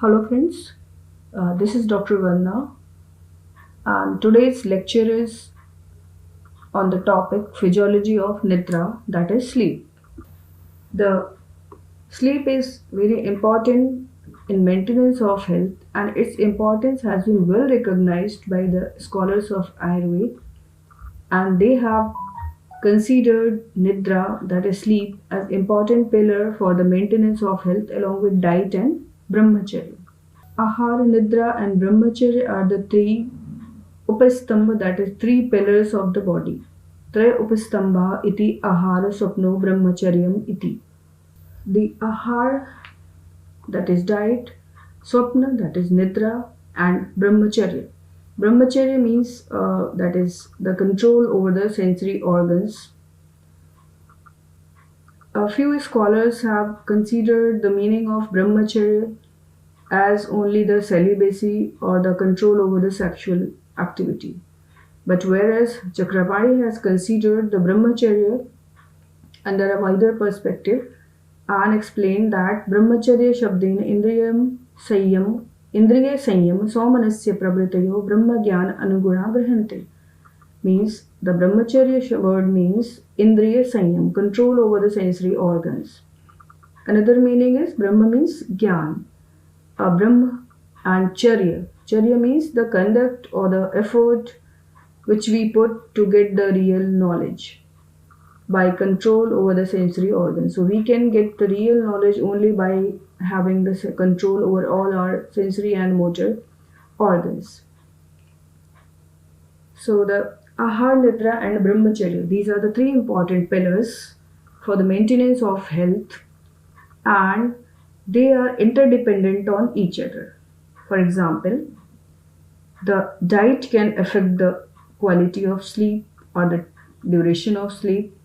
Hello friends, this is Dr. Vanna and today's lecture is on the topic physiology of Nidra, that is sleep. The sleep is very important in maintenance of health and its importance has been well recognized by the scholars of Ayurveda, and they have considered Nidra, that is sleep, as important pillar for the maintenance of health along with diet and brahmacharya. Ahara, Nidra, and Brahmacharya are the three Upastambha, that is three pillars of the body. Traya Upastambha iti Ahara Swapno Brahmacharyam iti. The Ahar, that is diet, Swapna, that is Nidra, and Brahmacharya. Brahmacharya means that is the control over the sensory organs. A few scholars have considered the meaning of Brahmacharya as only the celibacy or the control over the sexual activity. But whereas Chakrabarty has considered the Brahmacharya under a wider perspective and explained that Brahmacharya Shabdena Indriya Sanyam Somanasya Prabhritayo Brahma Gyan Anuguna Grahante, means the Brahmacharya word means Indriya Sanyam, control over the sensory organs. Another meaning is Brahma means Gyan, Brahma, and Charya. Charya means the conduct or the effort which we put to get the real knowledge by control over the sensory organs. So we can get the real knowledge only by having the control over all our sensory and motor organs. So the Ahar, Nidra, and Brahmacharya, these are the three important pillars for the maintenance of health, and they are interdependent on each other. For example, the diet can affect the quality of sleep or the duration of sleep.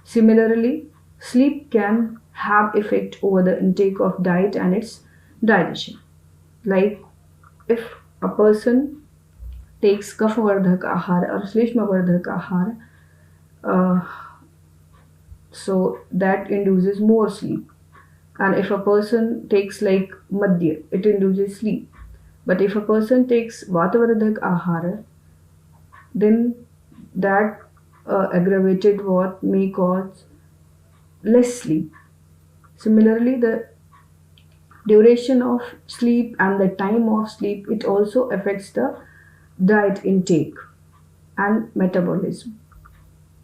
Similarly, sleep can have effect over the intake of diet and its digestion. Like if a person takes Kaphavardhak Ahar or Shlishmavardhak Ahar, uh, so that induces more sleep. And if a person takes like Madhya, it induces sleep. But if a person takes Vatavardhak Ahara, then that aggravated what may cause less sleep. Similarly, the duration of sleep and the time of sleep, it also affects the diet intake and metabolism.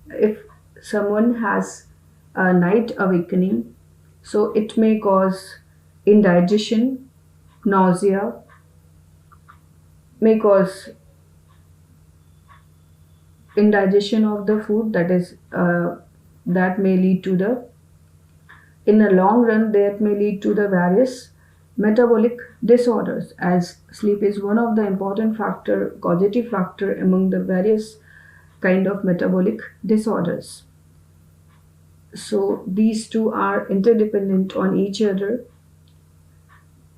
If someone has a night awakening, so it may cause indigestion, nausea, may cause indigestion of the food, that is that may lead to the, in a long run, that may lead to the various metabolic disorders, as sleep is one of the important factor, causative factor among the various kind of metabolic disorders. So these two are interdependent on each other.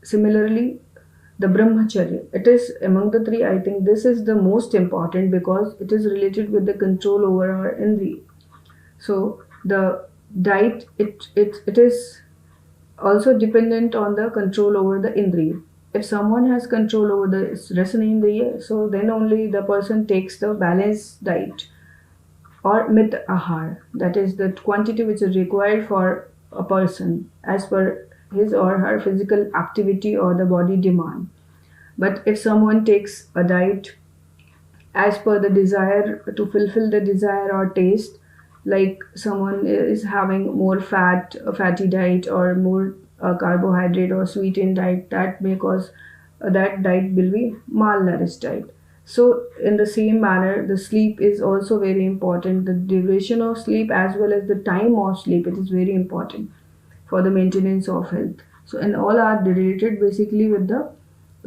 Similarly, the Brahmacharya, it is among the three, I think this is the most important because it is related with the control over our indriya. So the diet, it is also dependent on the control over the indriya. If someone has control over the rasanendriya, so then only the person takes the balanced diet or mit ahar, that is the quantity which is required for a person as per his or her physical activity or the body demand. But if someone takes a diet as per the desire, to fulfill the desire or taste, like someone is having more fat, a fatty diet, or more carbohydrate or sweetened diet, that may cause that diet will be malnourished diet. So in the same manner, the sleep is also very important. The duration of sleep as well as the time of sleep, it is very important for the maintenance of health. So and all are related basically with the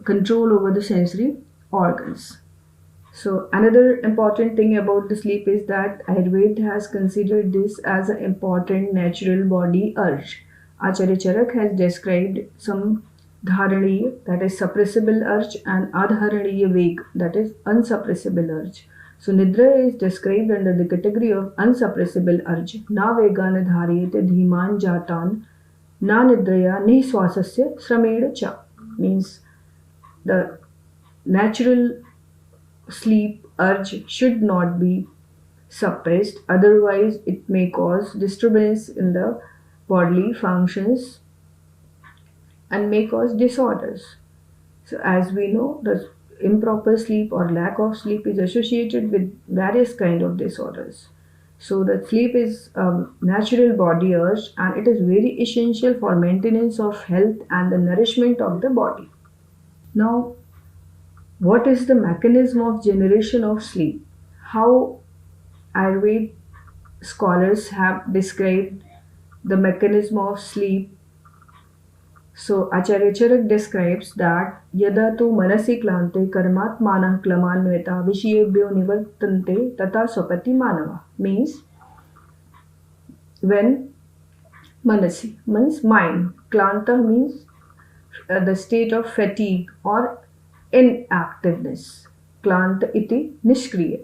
control over the sensory organs. So another important thing about the sleep is that Ayurveda has considered this as an important natural body urge. Acharya Charak has described some dharaniya, that is suppressible urge, and adharaniya veg, that is unsuppressible urge. So Nidra is described under the category of unsuppressible urge. Na vegana dhariyate dhiman jatan na nidraya ni swasasya srameda cha. means the natural sleep urge should not be suppressed, otherwise it may cause disturbance in the bodily functions and may cause disorders. So as we know, the improper sleep or lack of sleep is associated with various kind of disorders. So the sleep is natural body urge, and it is very essential for maintenance of health and the nourishment of the body. Now, what is the mechanism of generation of sleep? How Ayurveda scholars have described the mechanism of sleep. So Acharya Charak describes that yada tu manasi klante karmatmanah klamanveta vishayebhyo nivartante tata swapati manava, means when manasi means mind, klanta means the state of fatigue or inactiveness, klanta iti nishkriya.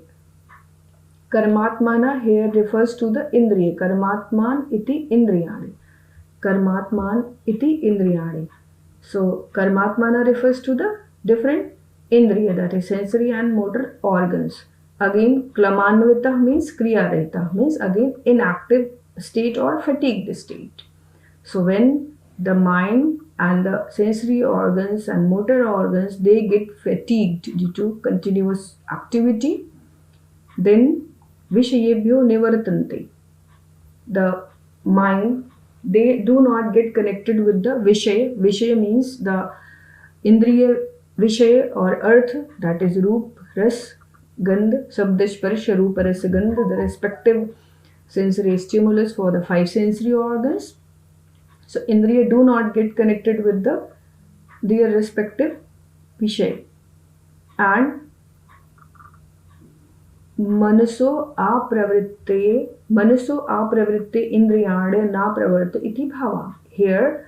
Karmatmana here refers to the indriya, karmatman iti indriyani. Karmatman iti indriyani. So Karmatmana refers to the different indriya, that is sensory and motor organs. Again, Klamanvita means Kriyareta, means again inactive state or fatigued state. So when the mind and the sensory organs and motor organs they get fatigued due to continuous activity, then Vishayebhyo Nivartante, the mind, they do not get connected with the Vishaya. Vishaya means the Indriya Vishaya or earth, that is Roop, Ras, Gandh, Shabda, Sparsh, Rupa, Ras, Gandh, the respective sensory stimulus for the five sensory organs. So Indriya do not get connected with their respective Vishaya. And मनसो apravritte indriyane na pravarta iti bhava. Here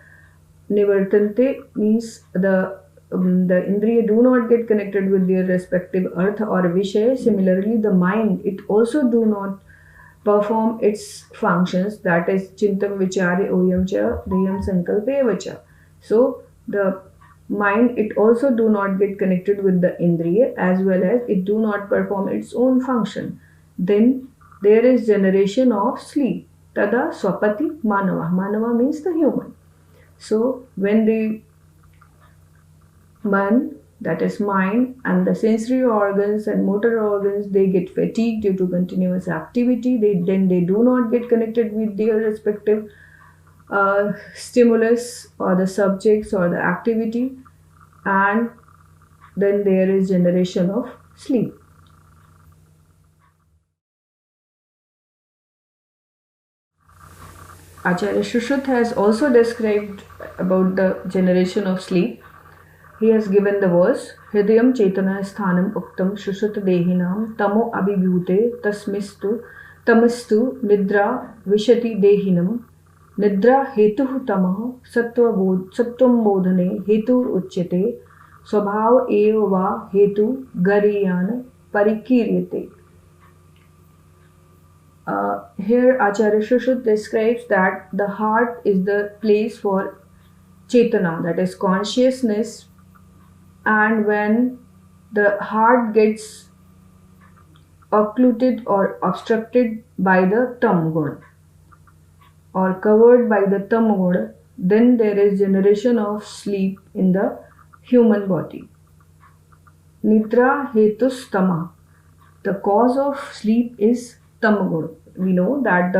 nivartante means the indriya do not get connected with their respective earth or vishaya. Similarly, the mind, it also do not perform its functions, that is chintam vichare oyam cha dhyam sankalpe vacha. So the mind, it also do not get connected with the indriya, as well as it do not perform its own function. Then there is generation of sleep. Tada swapati manava. Manava means the human. So when the man, that is mind, and the sensory organs and motor organs, they get fatigued due to continuous activity, they do not get connected with their respective stimulus or the subjects or the activity, and then there is generation of sleep. Acharya Shushruta has also described about the generation of sleep. He has given the verse Hridayam Chetana Sthanam Uktam Shushruta Dehinam Tamo Abhibhute Tasmistu Tamastu Nidra Vishati Dehinam Nidra Hetuh Tamah Sattvam Bodhane Hetur Uchyate Swabhav Eva Va Hetu Gariyan Parikiryate. Here Acharya Shushruta describes that the heart is the place for Chetana, that is consciousness, and when the heart gets occluded or obstructed by the tam guna or covered by the tam guna, then there is generation of sleep in the human body. Nidra hetus tama. The cause of sleep is tamaguna. We know that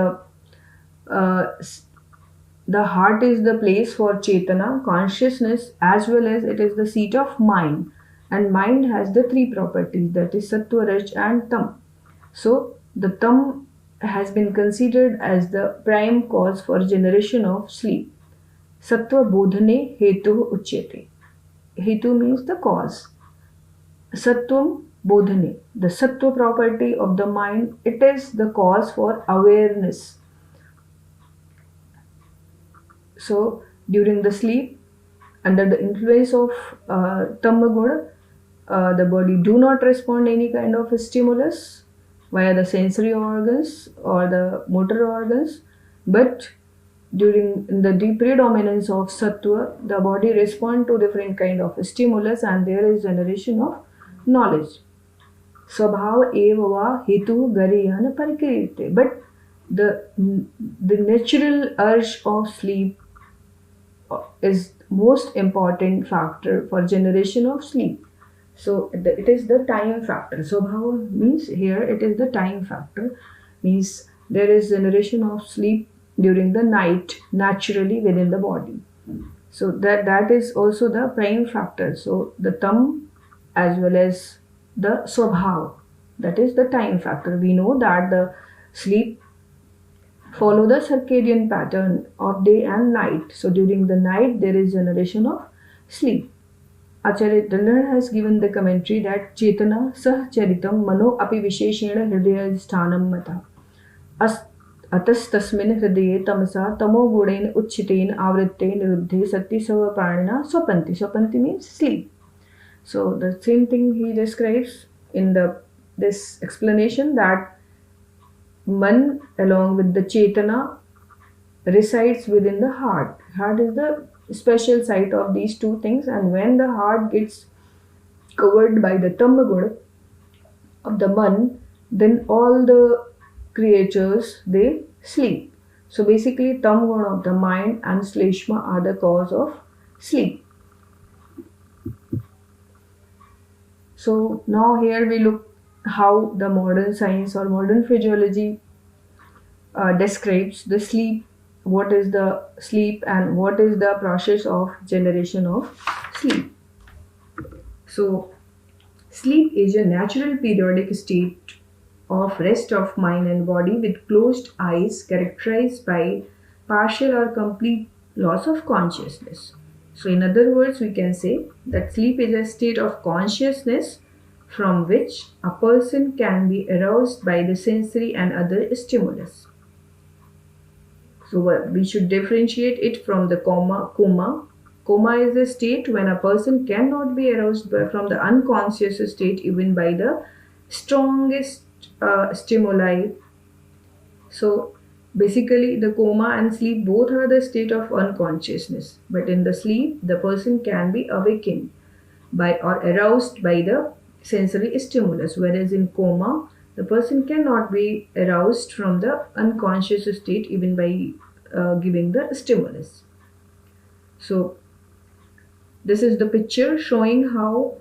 the heart is the place for chetana, consciousness, as well as it is the seat of mind. And mind has the three properties, that is sattva, raj and tam. So the tam has been considered as the prime cause for generation of sleep. Sattva bodhane hetu uchyate. Hetu means the cause. Sattvam bodhane, the sattva property of the mind, it is the cause for awareness. So during the sleep, under the influence of tamaguna, the body do not respond any kind of stimulus via the sensory organs or the motor organs, but during the predominance of sattva, the body respond to different kind of stimulus, and there is generation of knowledge. Swabhav eva va hetu gariyana parikirite. But the natural urge of sleep is most important factor for generation of sleep. So it is the time factor. Swabhava means here it is the time factor, means there is generation of sleep during the night naturally within the body. So that is also the prime factor. So the tam as well as the swabhav, that is the time factor. We know that the sleep follow the circadian pattern of day and night. So during the night there is generation of sleep. Acharya Dallar has given the commentary that Chetana Sah Charitam Mano Api Visheshena Hridaya Sthanam Mata Atastasmin Hridaye Tamasa Tamo Gudain Uchchiten Avritte Niruddhe Sati Savaparana Swapanti. Swapanti means sleep. So the same thing he describes in this explanation, that Man along with the Chetana resides within the heart. Heart is the special site of these two things, and when the heart gets covered by the Tamagud of the Man, then all the creatures they sleep. So basically Tamagud of the mind and Shleshma are the cause of sleep. So now here we look how the modern science or modern physiology describes the sleep, what is the sleep and what is the process of generation of sleep. So sleep is a natural periodic state of rest of mind and body with closed eyes, characterized by partial or complete loss of consciousness. So in other words, we can say that sleep is a state of consciousness from which a person can be aroused by the sensory and other stimulus. So we should differentiate it from the coma. Coma is a state when a person cannot be aroused from the unconscious state even by the strongest stimuli. So basically the coma and sleep both are the state of unconsciousness, but in the sleep the person can be awakened by or aroused by the sensory stimulus, whereas in coma the person cannot be aroused from the unconscious state even by giving the stimulus. So this is the picture showing how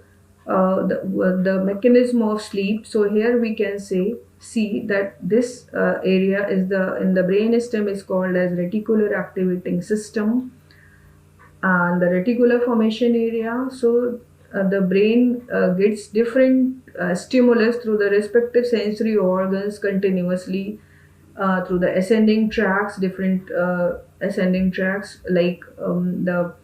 the mechanism of sleep. So here we can see that this area is in the brain stem is called as reticular activating system, and the reticular formation area. So the brain gets different stimulus through the respective sensory organs continuously through the ascending tracks, different ascending tracks like the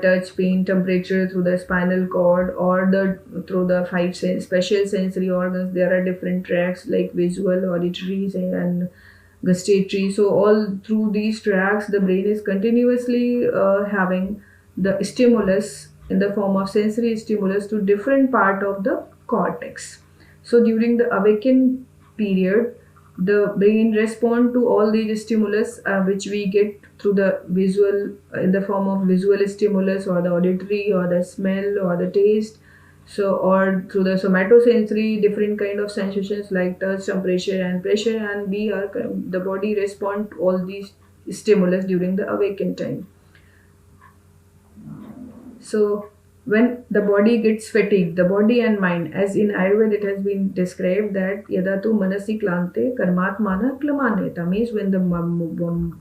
touch, pain, temperature through the spinal cord, or through the special sensory organs. There are different tracks like visual, auditory, and gustatory. So all through these tracks, the brain is continuously having the stimulus in the form of sensory stimulus to different part of the cortex. So during the awakened period, the brain respond to all these stimulus which we get through the visual in the form of visual stimulus, or the auditory, or the smell, or the taste. So or through the somatosensory, different kind of sensations like touch, temperature and pressure, and the body respond to all these stimulus during the awakened time. So when the body gets fatigued, the body and mind, as in Ayurveda it has been described that yadatu manasi klante karmatmana klamaneta, means when the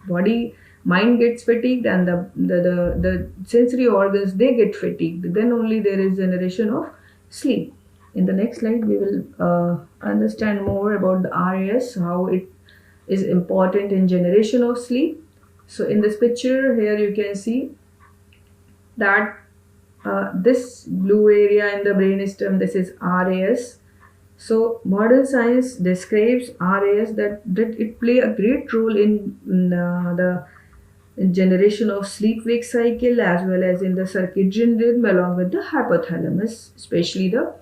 body mind gets fatigued and the sensory organs they get fatigued, then only there is generation of sleep. In the next slide we will understand more about the RAS, how it is important in generation of sleep. So in this picture here you can see that this blue area in the brainstem, this is RAS. So modern science describes RAS that it play a great role in the generation of sleep-wake cycle, as well as in the circadian rhythm along with the hypothalamus, especially the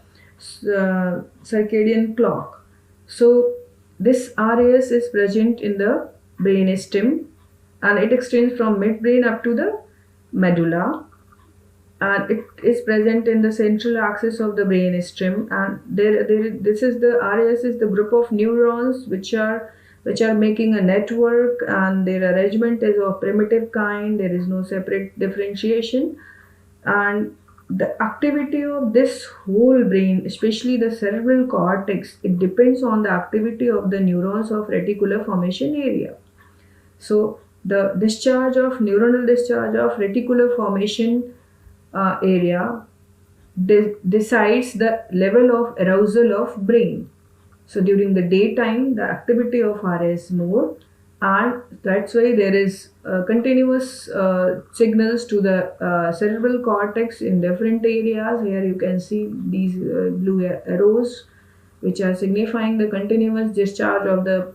circadian clock. So this RAS is present in the brainstem, and it extends from midbrain up to the medulla, and it is present in the central axis of the brain stem. And this is the RAS is the group of neurons which are making a network, and their arrangement is of primitive kind. There is no separate differentiation, and the activity of this whole brain, especially the cerebral cortex, it depends on the activity of the neurons of reticular formation area. So the neuronal discharge of reticular formation area decides the level of arousal of brain. So during the daytime, the activity of RS is more, and that's why there is continuous signals to the cerebral cortex in different areas. Here you can see these blue arrows, which are signifying the continuous discharge of the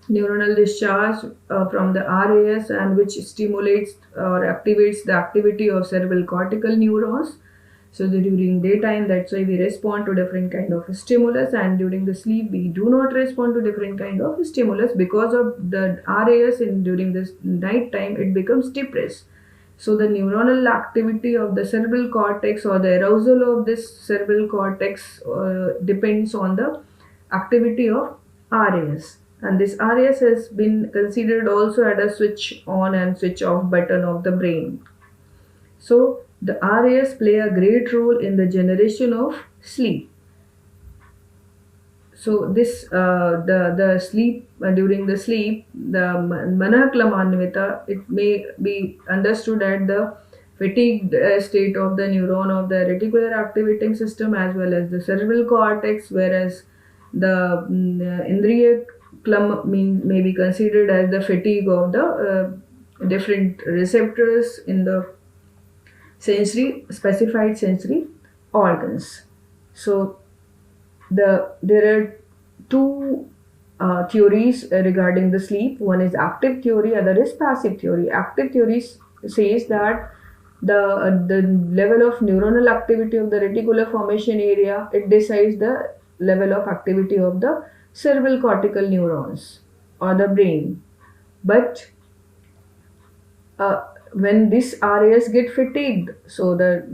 neuronal discharge from the RAS, and which stimulates or activates the activity of cerebral cortical neurons. So during daytime, that's why we respond to different kind of stimulus, and during the sleep we do not respond to different kind of stimulus because of the RAS. In during this night time, it becomes depressed. So the neuronal activity of the cerebral cortex, or the arousal of this cerebral cortex, depends on the activity of RAS. And this RAS has been considered also as a switch on and switch off button of the brain. So the RAS play a great role in the generation of sleep. So this the sleep during the sleep, the manaklamannvita, it may be understood at the fatigued state of the neuron of the reticular activating system as well as the cerebral cortex, whereas the indriya klum may be considered as the fatigue of the different receptors in the specified sensory organs. So there are two theories regarding the sleep. One is active theory, other is passive theory. Active theory says that the level of neuronal activity of the reticular formation area, it decides the level of activity of the cerebral cortical neurons or the brain. But when this RAS get fatigued, so there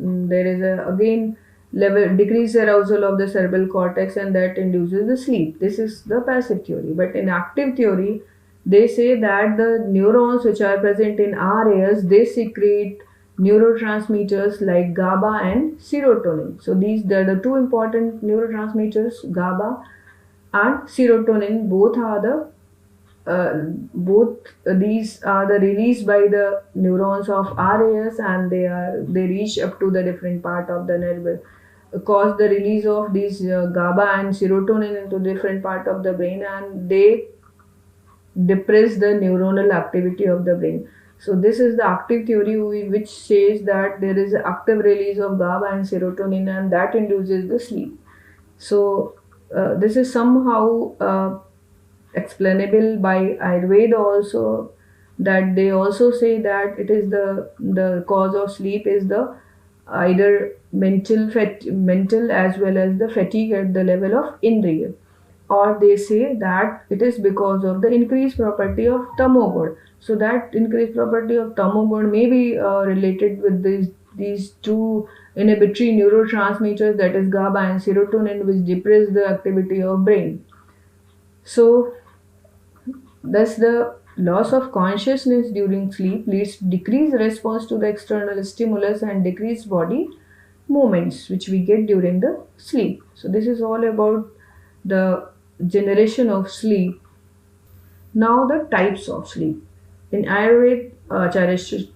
is again level decreased arousal of the cerebral cortex, and that induces the sleep. This is the passive theory. But in active theory, they say that the neurons which are present in RAS, they secrete neurotransmitters like GABA and serotonin. So these are the two important neurotransmitters, GABA and serotonin. Both these are the released by the neurons of RAS, and they reach up to the different part of the nerve, cause the release of these GABA and serotonin into different part of the brain, and they depress the neuronal activity of the brain. So this is the active theory which says that there is active release of GABA and serotonin, and that induces the sleep. So this is somehow explainable by Ayurveda also, that they also say that it is the cause of sleep is the either mental as well as the fatigue at the level of indriya, or they say that it is because of the increased property of tamogun. So that increased property of tamogun may be related with these two inhibitory neurotransmitters, that is GABA and serotonin, which depress the activity of brain. So thus the loss of consciousness during sleep leads to decreased response to the external stimulus and decreased body movements which we get during the sleep. So this is all about the generation of sleep. Now the types of sleep. In Ayurveda,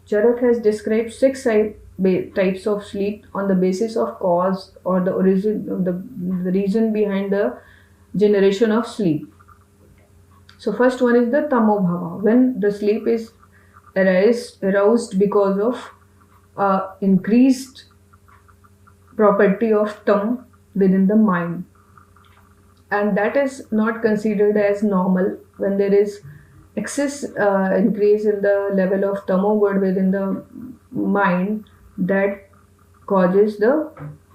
Charak has described six types of sleep on the basis of cause or the origin, the reason behind the generation of sleep. So first one is the tamobhava, when the sleep is aroused because of increased property of tam within the mind, and that is not considered as normal. When there is excess increase in the level of tamogod within the mind, that causes the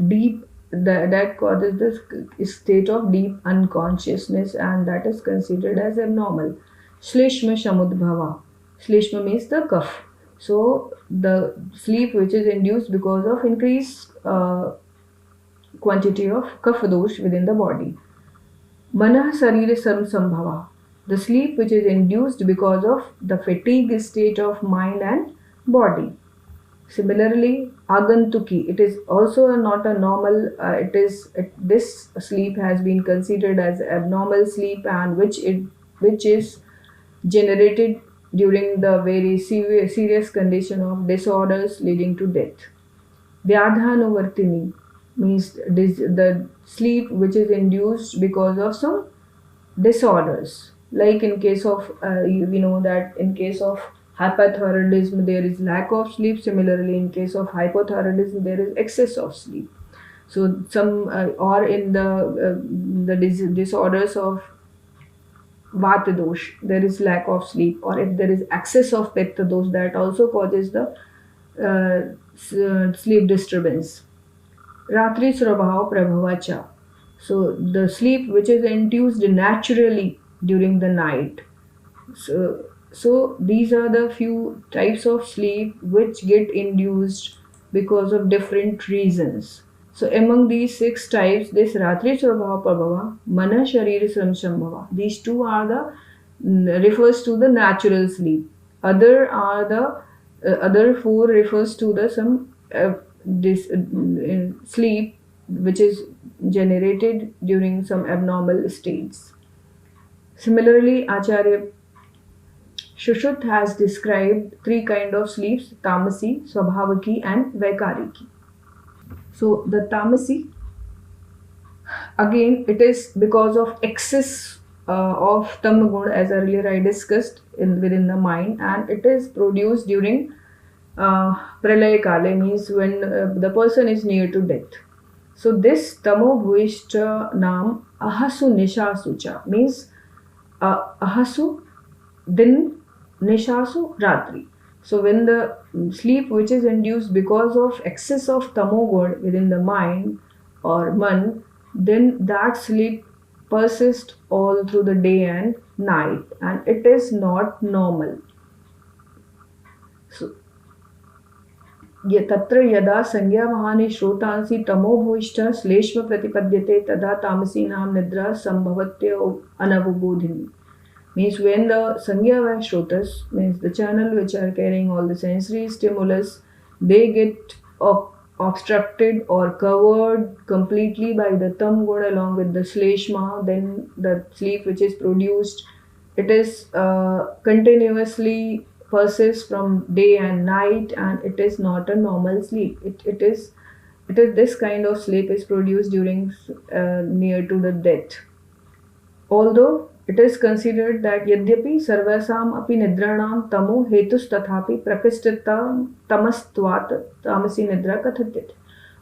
deep that causes the state of deep unconsciousness, and that is considered as abnormal. Shlishma Shamudbhava, Shleshma means the cough. So the sleep which is induced because of increased quantity of kapha dosh within the body. Manah sarira samsambhava. The sleep which is induced because of the fatigue state of mind and body. Similarly, agantuki. It is also not a normal. This sleep has been considered as abnormal sleep, and which is generated during the very serious condition of disorders leading to death. Vyadhanuvartini means the sleep which is induced because of some disorders. Like in case of, we know that in case of hypothyroidism, there is lack of sleep. Similarly, in case of hypothyroidism, there is excess of sleep. So some or in the disorders of vata dosh, there is lack of sleep, or if there is excess of pitta dosh, that also causes the sleep disturbance. Ratri Srabhav Prabhavacha. So the sleep which is induced naturally during the night. So these are the few types of sleep which get induced because of different reasons. So among these six types, this Ratri Srabhava Prabhava, Mana Sharir Samshambhava. These two are the refers to the natural sleep. Other four refers to the some this sleep which is generated during some abnormal states. Similarly, Acharya Shushruta has described three kind of sleeps: tamasi, swabhavaki, and vaikariki. So the tamasi, again, it is because of excess of tamagun, as earlier I discussed, within the mind, and it is produced during pralaya kale, means when the person is near to death. So this tamo bhuishcha naam ahasu nishasucha means ahasu din, nishasu ratri. So when the sleep which is induced because of excess of tamogod within the mind or man, then that sleep persists all through the day and night, and it is not normal. So तत्र यदा संज्ञावहाने श्रोतांसि तमोभूयिष्ठः श्लेष्म प्रतिपद्यते तदा तामसीनां निद्रा संभवत्य anavubodhini. Means when the sangya vah shrotas, means the channel which are carrying all the sensory stimulus, they get obstructed or covered completely by the tam guna along with the shleshma, then the sleep which is produced, it is continuously persists from day and night, and it is not a normal sleep. It is this kind of sleep is produced during near to the death. Although it is considered that यद्यपि सर्वसाम अपि निद्राणाम तमो हेतुस तथापि प्रकृष्टता tamastvat tamasi nidra kathatyate.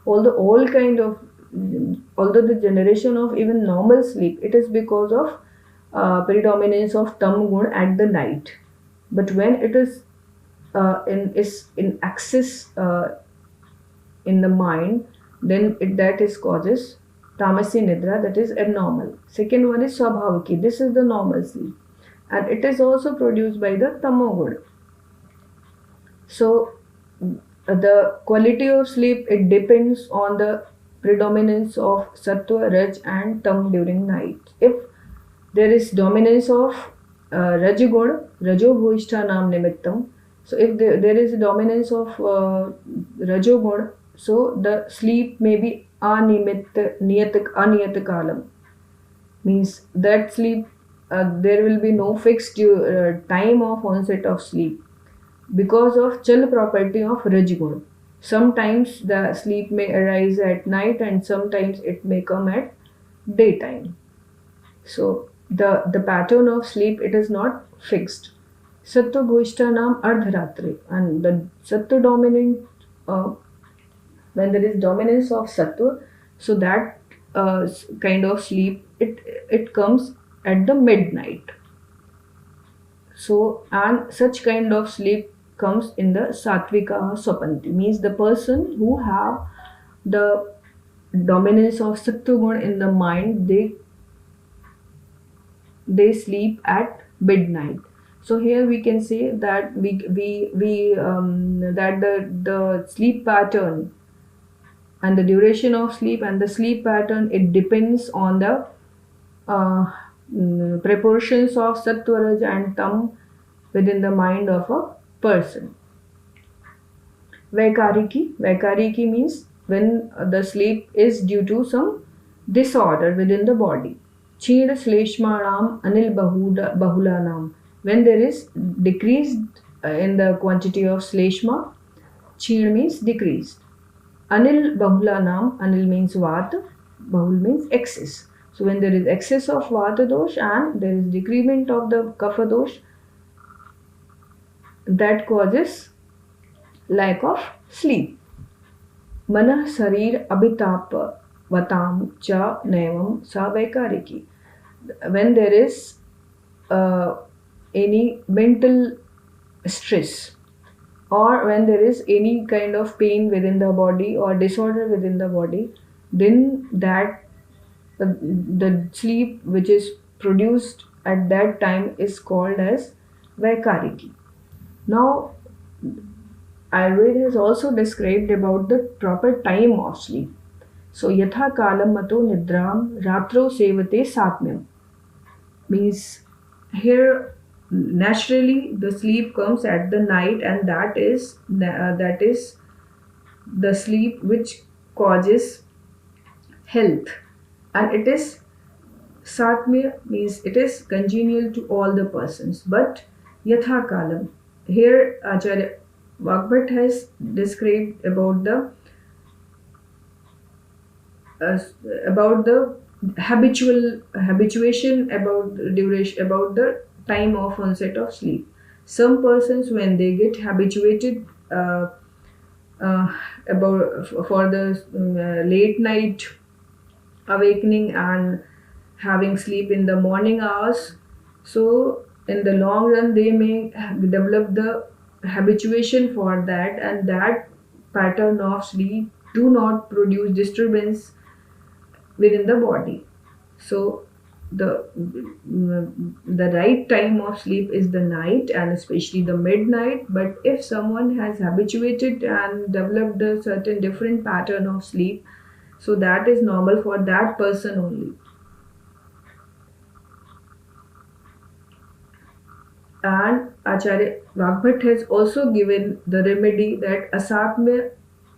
Although the generation of even normal sleep, it is because of predominance of tam gun at the night. But when it is in excess in the mind, then that is causes tamasi nidra, that is abnormal. Second one is swabhavaki. This is the normal sleep, and it is also produced by the tamogud. So the quality of sleep, it depends on the predominance of sattva, raj, and tam during night. If there is dominance of rajagun, rajo bhuishta nam nimittam. So if there is a dominance of rajogun, so the sleep may be aniyat kalam, means that sleep there will be no fixed time of onset of sleep because of chal property of rajgun. Sometimes the sleep may arise at night, and sometimes it may come at daytime. So the pattern of sleep, it is not fixed. Sattva bhuishta nam ardharatri, and the sattva dominant when there is dominance of sattva, so that kind of sleep, it comes at the midnight. So, and such kind of sleep comes in the satvika swapanti, means the person who have the dominance of sattva gun in the mind, they sleep at midnight. So here we can say that that the sleep pattern and the duration of sleep and the sleep pattern, it depends on the uh, proportions of sattva, raja and tam within the mind of a person. Vaikariki means when the sleep is due to some disorder within the body. Chid Shleshmanam Anil Bahulanam. When there is decreased in the quantity of Shleshma, Chid means decreased. Anil Bahulanam, Anil means Vata, Bahul means excess. So when there is excess of Vata dosh and there is decrement of the Kapha dosh, that causes lack of sleep. Manah Sarir Abhitapa Vatam Cha Nevam Sa Vaikariki. When there is uh, any mental stress, or when there is any kind of pain within the body or disorder within the body, then that the sleep which is produced at that time is called as Vaikariki. Now, Ayurveda has also described about the proper time of sleep. So, yatha kalam mato nidram ratro sevate satmyam means here naturally the sleep comes at the night, and that is the sleep which causes health, and it is satmya means it is congenial to all the persons. But yatha kalam, here Acharya Vagbhat has described uh, about the habituation, about the duration, about the time of onset of sleep. Some persons, when they get habituated uh, about for the late night awakening and having sleep in the morning hours, so in the long run they may develop the habituation for that, and that pattern of sleep do not produce disturbance within the body. So the right time of sleep is the night, and especially the midnight. But if someone has habituated and developed a certain different pattern of sleep, so that is normal for that person only. And Acharya Vagbhat has also given the remedy that asatmya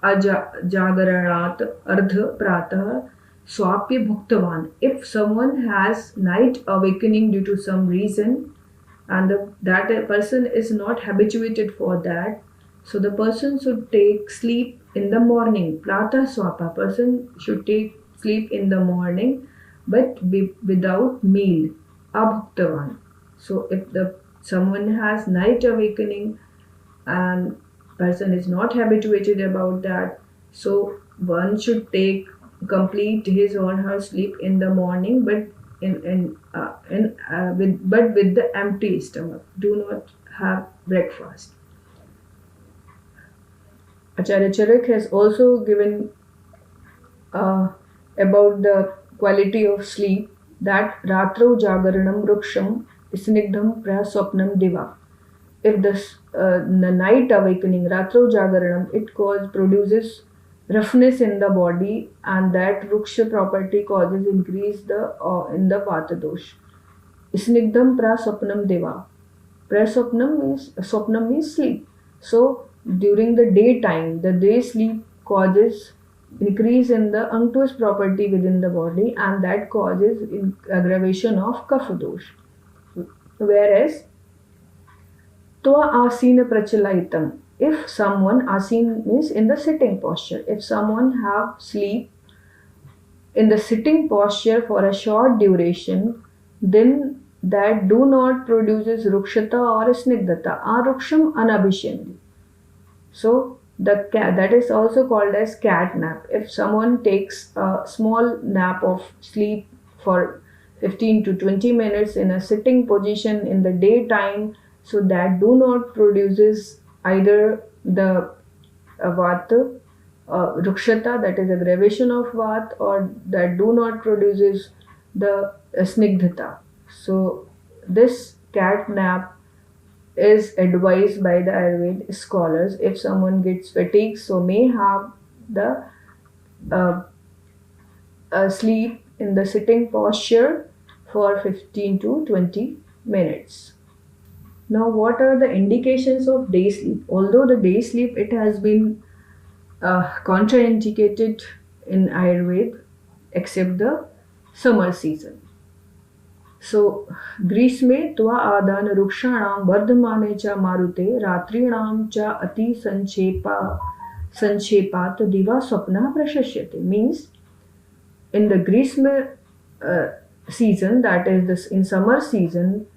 jagaranat ardha pratah swapya bhuktavan. If someone has night awakening due to some reason, and that a person is not habituated for that, so the person should take sleep in the morning. Pratah swapa, person should take sleep in the morning, but without meal. Abhuktavan. So if the someone has night awakening and person is not habituated about that, so one should take complete his or her sleep in the morning, but with the empty stomach. Do not have breakfast. Acharya Charak has also given uh, about the quality of sleep, that Ratro Jagaranam Ruksham Snigdham Praswapnam Diva. If the night awakening, Ratro Jagaranam, it produces roughness in the body, and that Ruksha property causes increase in the Vata dosh. Snigdham Praswapnam Deva. Swapnam means sleep. So during the daytime, the day sleep causes increase in the unctuous property within the body, and that causes aggravation of kapha dosh. Whereas Tva asina prachalaitam, if someone, asin means in the sitting posture, if someone have sleep in the sitting posture for a short duration, then that do not produces rukshata or snigdhata, aruksham anabhishyandi. So the cat, that is also called as cat nap. If someone takes a small nap of sleep for 15 to 20 minutes in a sitting position in the daytime, so that do not produces either the vata, rukshata, that is aggravation of vat, or that do not produces the snigdhata. So this cat nap is advised by the Ayurveda scholars. If someone gets fatigue, so may have the uh, sleep in the sitting posture for 15 to 20 minutes. Now, what are the indications of day sleep? Although the day sleep, it has been contraindicated in Ayurveda except the summer season. So ग्रीष्मे त्वा आदान वृक्षाणां वर्धमाने च मारुते रात्रीणां च अति संक्षेपात् दिवा स्वप्नः प्रशस्यते means in the Grishma season, that is this in summer season,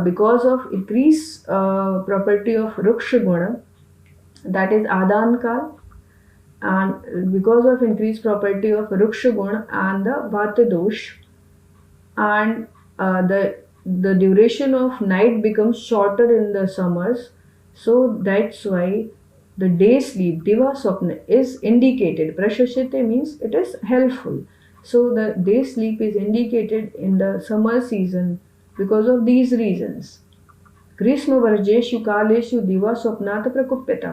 because of increased property of Ruksha Guna, that is Adan Kal, and because of increased property of Ruksha Guna and the Vata Dosh, and the duration of night becomes shorter in the summers, so that's why the day sleep diva swapna is indicated. Prashashyate means it is helpful, so the day sleep is indicated in the summer season because of these reasons. ग्रीष्म वर्जेषु कालेषु दिवा स्वप्नात् प्रकुप्यता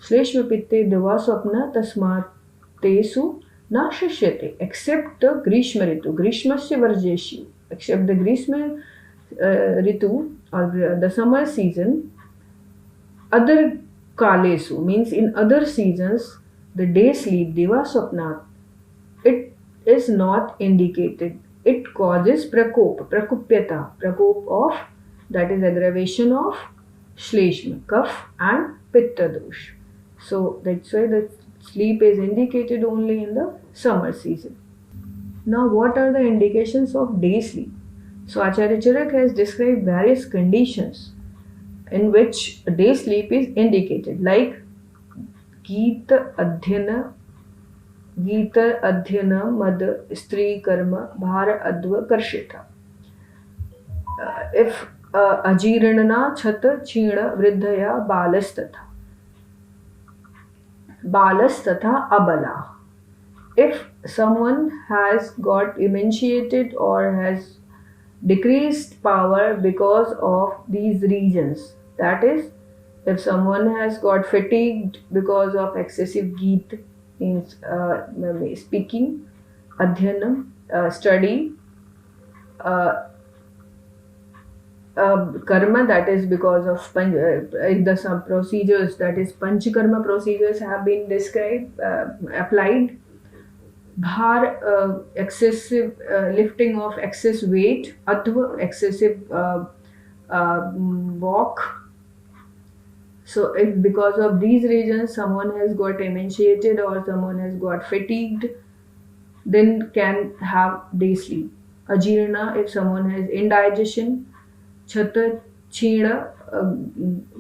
श्लेष्म पित्ते दिवा स्वप्न तस्मात् तेषु न शस्यते except the ग्रीष्म ऋतु ग्रीष्मस्य वर्जेषु except the ग्रीष्म ritu or the summer season, other kalesu means in other seasons the day sleep diva swapna, it is not indicated. It causes prakupyata, prakop of, that is aggravation of shleshma, kaph and pitta dosh. So that's why the sleep is indicated only in the summer season. Now, what are the indications of day sleep? So Acharya Charak has described various conditions in which day sleep is indicated, like Gita Adhyana Mad Stri Karma Bhara Adva Karshita. If Ajiranana Chata China Vridhaya Balas Tatha Abala. If someone has got emaciated or has decreased power because of these reasons, that is, if someone has got fatigued because of excessive geet, means speaking, adhyanam, study, karma, that is because of some procedures, that is panchakarma procedures have been described, applied. Bhar, excessive lifting of excess weight, atva, excessive walk. So if because of these reasons someone has got emaciated or someone has got fatigued, then can have day sleep. Ajirna, if someone has indigestion. Chata china,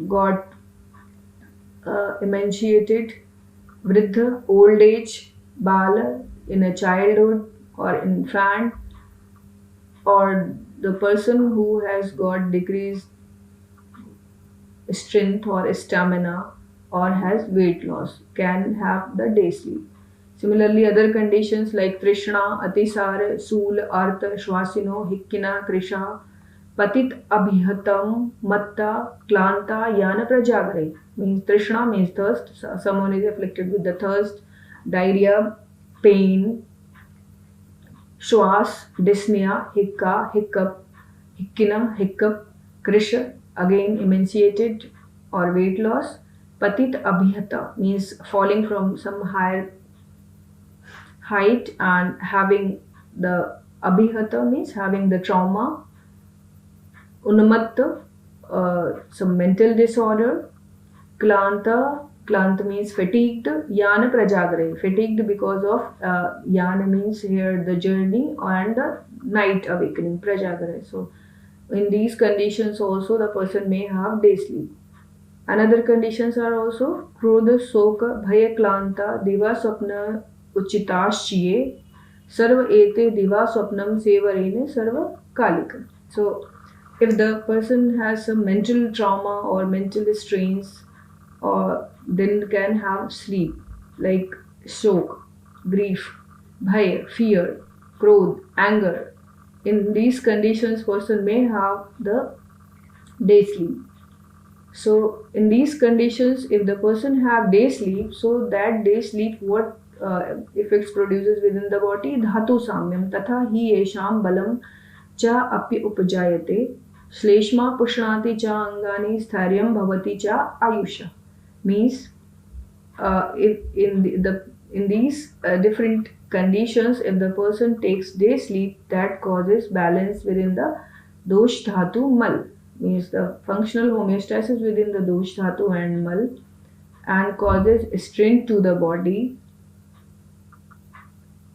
got emaciated. Vridha, old age. Bala, in a childhood or infant, or the person who has got decreased strength or stamina or has weight loss can have the day sleep. Similarly, other conditions like Trishna, Atisar, Sool, Artha, Shwasino, Hikkina, Krisha, Patit Abhihatam, Matta, Klanta, Yana Prajagare. Means Trishna means thirst. Someone is afflicted with the thirst, diarrhea, pain, Shwas, dyspnea, hiccup, hikkina, hiccup, krisha, again emaciated or weight loss. Patit abhihata means falling from some higher height and having the abhihata means having the trauma. Unamatta, some mental disorder. Klanta means fatigued. Yana prajagare, fatigued because of yana means here the journey and the night awakening, prajagare. So in these conditions also the person may have day sleep. Another conditions are also krodha, soka, bhaya, klanta, diva swapna uchitaschiye, sarva ete diva swapnam sevarene sarva kalika. So if the person has some mental trauma or mental strains, or then can have sleep like shock, grief, bhaya, fear, krodh, anger. In these conditions, person may have the day sleep. So in these conditions, if the person have day sleep, so that day sleep what effects produces within the body? Dhatu samyam tatha hi esham balam cha api upajayate श्लेष्मा पुष्णाति च अंगानि स्थैर्यं भवति च Ayush. Means in these different conditions, if the person takes day sleep, that causes balance within the dosh dhatu mal, means the functional homeostasis within the dosh dhatu and mal, and causes strength to the body,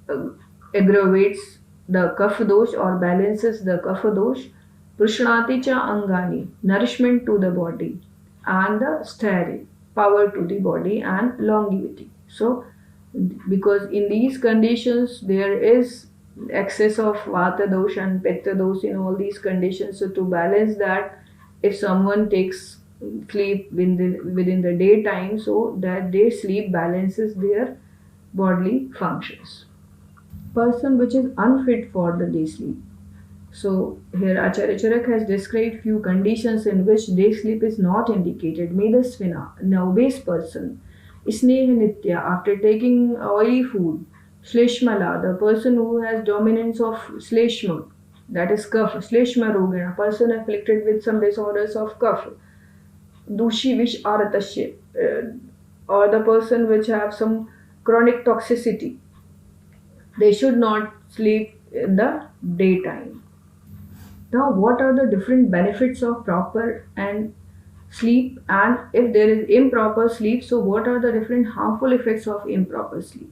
aggravates the kapha dosh or balances the kapha dosh. Prushnati cha angani, nourishment to the body, and the sthirya, power to the body and longevity. So, because in these conditions there is excess of vata dosh and pitta dosh in all these conditions. So, to balance that, if someone takes sleep within the daytime, so that day sleep balances their bodily functions. Person which is unfit for the day sleep. So here Acharya Charak has described few conditions in which day sleep is not indicated. Medasvina, an obese person. Sneha Nitya, after taking oily food. Shleshmala, the person who has dominance of Shleshma, that is cough. Shleshma Rogana, a person afflicted with some disorders of cough. Dushi Vish Aratasya, or the person which have some chronic toxicity. They should not sleep in the daytime. Now, what are the different benefits of proper and sleep, and if there is improper sleep, so what are the different harmful effects of improper sleep?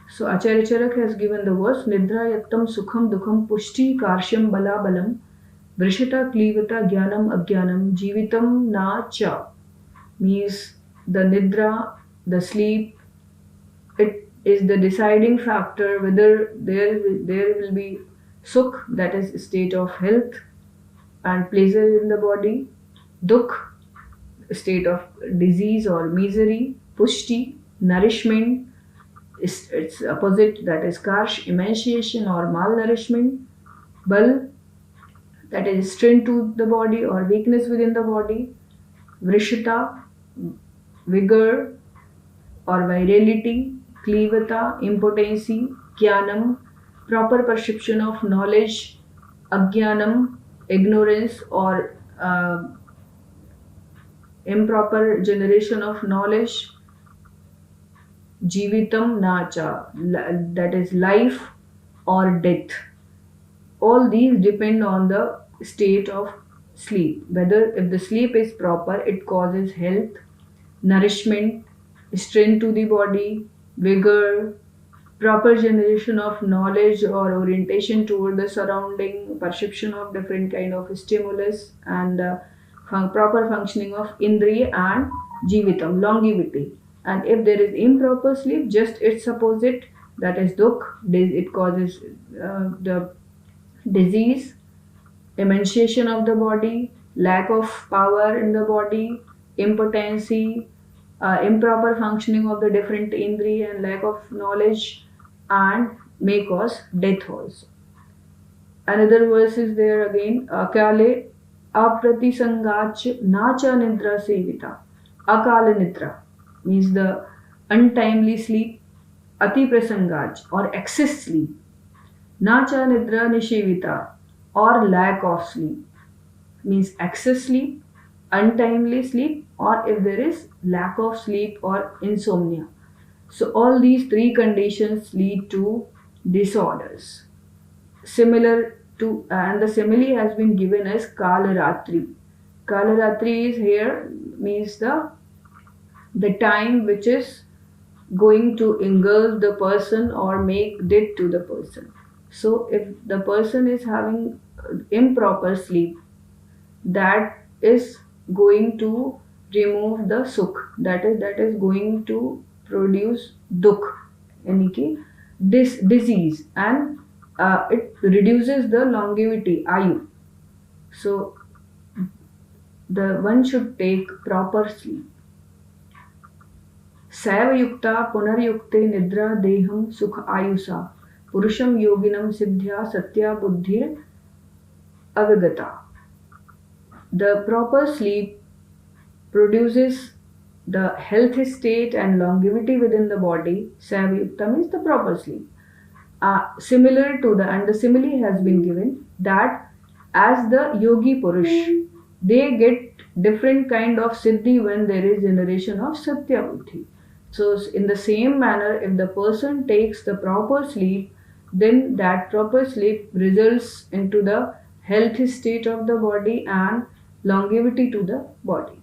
So Acharya Charak has given the verse Nidra yattam sukham dukham pushti karshyam bala balam vrishita klivata jnanam ajnanam jivitam na cha, means the nidra, the sleep, it is the deciding factor whether there will be sukh, that is state of health and pleasure in the body, dukh, state of disease or misery, pushti, nourishment, its opposite, that is karsh, emaciation or malnourishment, bal, that is strength to the body or weakness within the body, vrishita, vigor or virality, klivata, impotency, jnanam, proper perception of knowledge, ajnanam, ignorance or improper generation of knowledge, jivitam nacha, that is life or death. All these depend on the state of sleep. Whether if the sleep is proper, it causes health, nourishment, strength to the body, vigor, proper generation of knowledge or orientation toward the surrounding, perception of different kind of stimulus, and proper functioning of indriya and jivitam, longevity. And if there is improper sleep, just its opposite, that is dukh, it causes the disease, emaciation of the body, lack of power in the body, impotency, improper functioning of the different indriya and lack of knowledge, and may cause death also. Another verse is there again, Akale apratisangach nacha nidra sevita. Akala nidra means the untimely sleep, ati prasangach or excess sleep, nacha nidra nishevita or lack of sleep, means excess sleep, untimely sleep, or if there is lack of sleep or insomnia. So all these three conditions lead to disorders. Similar to, and the simile has been given as Kalaratri. Kalaratri is here, means the time which is going to engulf the person or make dead to the person. So if the person is having improper sleep, that is going to remove the sukh, that is going to produce dukh, yani ki disease, and it reduces the longevity, ayu. So the one should take proper sleep. सैवयुक्ता पुनर्युक्ते निद्रा देहम सुख आयुषा पुरुषम योगिनम सिद्ध्या Satya बुद्धिर अवगता. The proper sleep produces the health state and longevity within the body. Savayukta means the proper sleep. Similar to the, and the simile has been given that as the yogi purush, they get different kind of siddhi when there is generation of satya buddhi. So in the same manner, if the person takes the proper sleep, then that proper sleep results into the healthy state of the body and longevity to the body.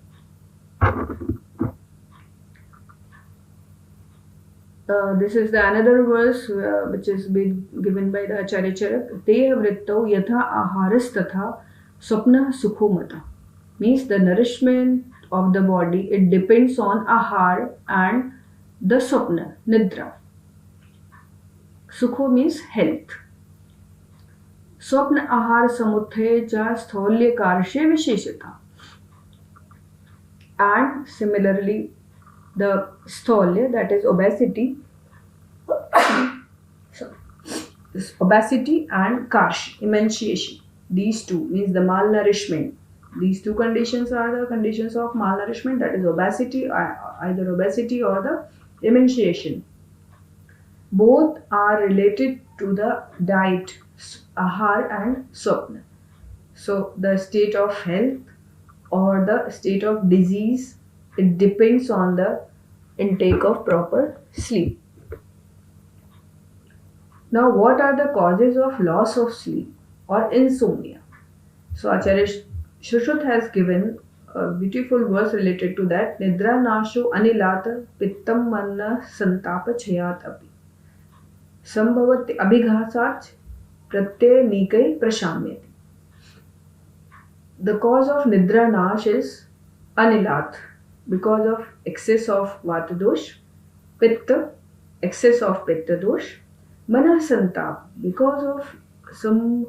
This is the another verse which is been given by the Acharya Charak. Deha vrittau yatha aharas tatha swapna sukhomata. Means the nourishment of the body, it depends on ahar and the swapna, nidra. Sukho means health. स्वप्न आहार समुत्थय च स्थौल्य कार्य विशेषता. And similarly, the stolya, that is obesity, so, this obesity and karsh, emaciation. These two means the malnourishment. These two conditions are the conditions of malnourishment, that is obesity, either obesity or the emaciation. Both are related to the diet, ahar and swapna. So the state of health or the state of disease, it depends on the intake of proper sleep. Now, what are the causes of loss of sleep or insomnia? So Acharya Shushruta has given a beautiful verse related to that. Nidra nasho anilata pittam manna santapa chayat api sambhavat abhighasach pratyay nikai prashamyati. The cause of nidra nash is anilat, because of excess of vata dosh, pitta, excess of pitta dosh, mana santap, because of some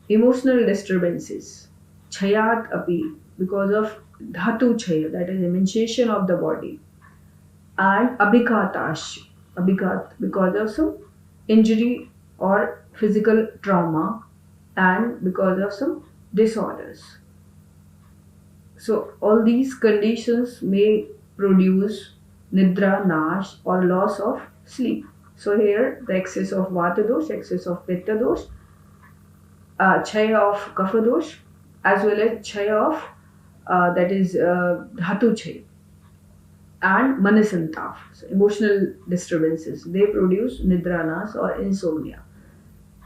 emotional disturbances, chayat api, because of dhatu chaya, that is emaciation of the body, and abhikatash, abhikat, because of some injury or physical trauma, and because of some disorders. So all these conditions may produce nidra nash or loss of sleep. So here the excess of vata dosh, excess of pitta dosh, chaya of kapha dosh, as well as chaya of that is dhatu chaya, and manasantaf, so emotional disturbances, they produce nidra nash or insomnia.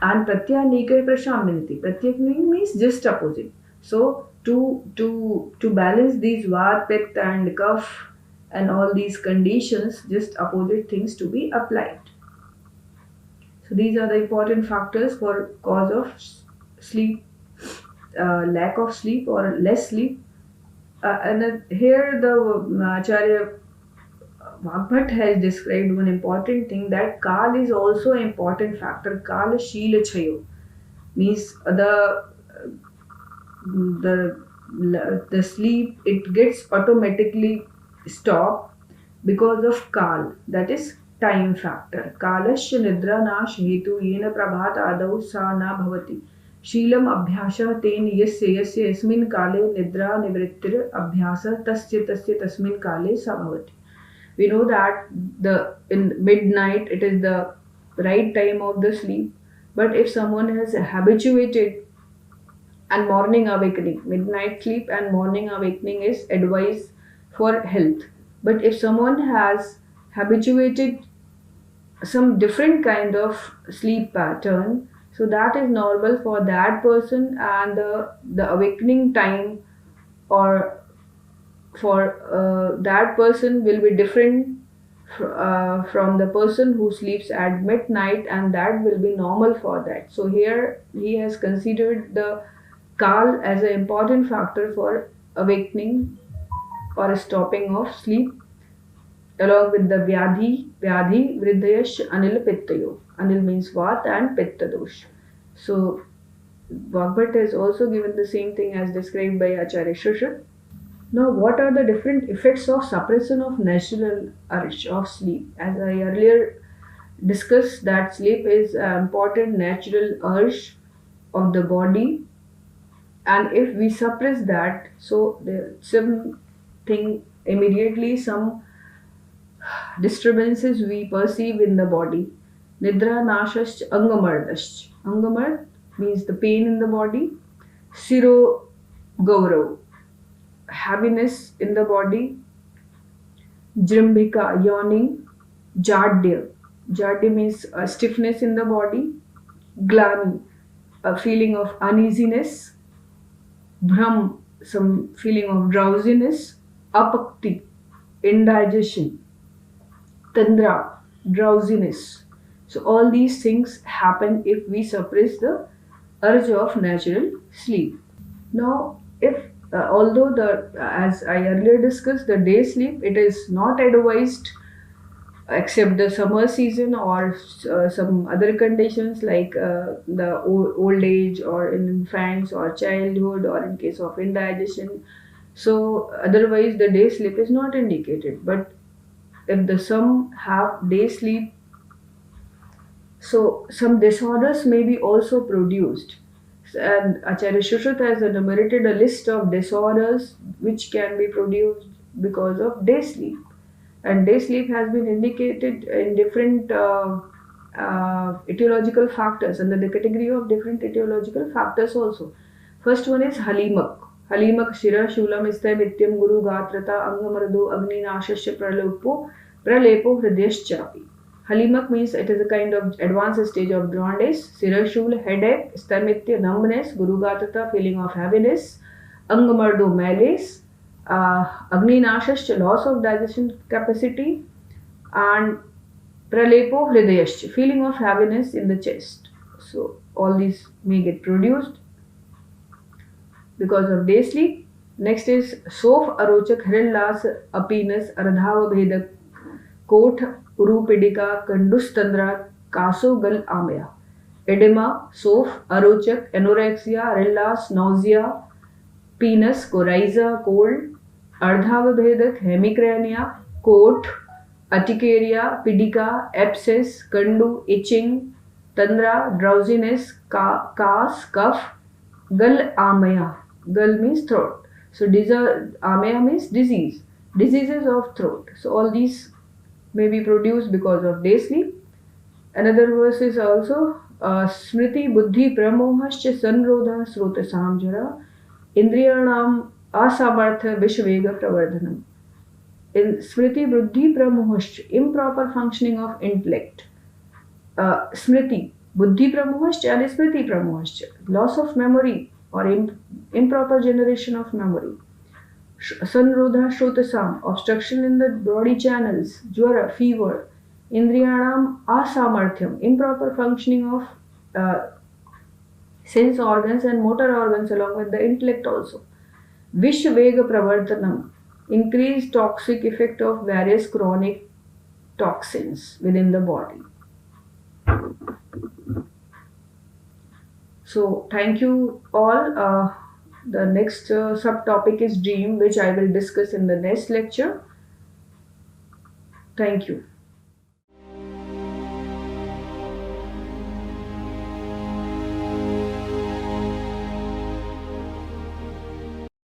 And pratyanika prashaminati. Pratyanika means just opposite. So to balance these vat, pitta and kaph and all these conditions, just opposite things to be applied. So these are the important factors for cause of sleep, lack of sleep or less sleep. And here the Acharya Vagbhat has described one important thing, that Kal is also an important factor. Kal Sheela Chayo means the sleep, it gets automatically stopped because of Kal, that is time factor. Kalasya nidra nash hetu yena prabhat adau sa na bhavati Sheelam अभ्यासः तेन यस्य यस्य यस्मिन् काले निद्रा निवृत्तिर अभ्यासः तस्य तस्य तस्मिन् काले सा भवति. We know that in midnight it is the right time of the sleep, but if someone has habituated, and morning awakening, midnight sleep and morning awakening is advised for health. But if someone has habituated some different kind of sleep pattern, so that is normal for that person, and the awakening time or for that person will be different from the person who sleeps at midnight, and that will be normal for that. So here he has considered the Kal as an important factor for awakening or stopping of sleep, along with the Vyadhi, Vriddhayash, Anil, Pittayo. Anil means Vat and Pitta dosh. So Vagbhat has also given the same thing as described by Acharya Shushruta. Now, what are the different effects of suppression of natural urge of sleep? As I earlier discussed, that sleep is an important natural urge of the body, and if we suppress that, so the something immediately, some disturbances we perceive in the body. Nidra nashascha angamardascha. Angamard means the pain in the body. Siro gaurav, heaviness in the body. Jrimbhika, yawning. Jadya, jadya means stiffness in the body. Glani, a feeling of uneasiness. Bhram, some feeling of drowsiness. Apakti, indigestion. Tandra, drowsiness. So all these things happen if we suppress the urge of natural sleep. Now, if although the as I earlier discussed, the day sleep, it is not advised except the summer season or some other conditions like the old age or in infants or childhood or in case of indigestion. So otherwise the day sleep is not indicated. But if the some have day sleep, so some disorders may be also produced. And Acharya Shushruta has enumerated a list of disorders which can be produced because of day sleep. And day sleep has been indicated in different etiological factors, under the category of different etiological factors also. First one is halimak. Halimak shira shulam istaivityam guru gatrata angamardo agni nashasya pralepo hridyaschapi. Halimak means it is a kind of advanced stage of jaundice. Sirashul, headache. Stamitya, numbness. Gurugatata, feeling of heaviness. Angamardo, malaise. Agni nashascha, loss of digestion capacity. And pralepo, hridayascha, feeling of heaviness in the chest. So all these may get produced because of day sleep. Next is sof arochak hrillas apinas ardhava bhedak कोठ उरुपिडिका कंडुस्तंद्रा कासोगल आमया. Edema, सोफ, अरोचक, anorexia, रिल्लास, nausea, पीनस, coryza, cold, अर्धावभेदक, हेमिक्रेनिया, कोठ, अटिकेरिया, पिडिका, एप्सिस, कंडू, इचिंग, तंद्रा, ड्राउजीनेस, कास, कफ, गल आमया. Gul means throat. So amaya means disease. Diseases of throat. So all these may be produced because of day sleep. Another verse is also Smriti Buddhi Pramohascha Sanrodha Srota Samjara Indriyanam Asamartha Vishvega Pravardhanam. In Smriti Buddhi Pramohascha, improper functioning of intellect. Smriti, Buddhi Pramohascha and Smriti Pramohascha, loss of memory or improper generation of memory. Sanrodha Shrotasam, obstruction in the body channels. Jwara, fever. Indriyanam Asamarthyam, improper functioning of sense organs and motor organs along with the intellect also. Vishvega Pravardhanam, increased toxic effect of various chronic toxins within the body. So thank you all. The next subtopic is dream, which I will discuss in the next lecture. Thank you.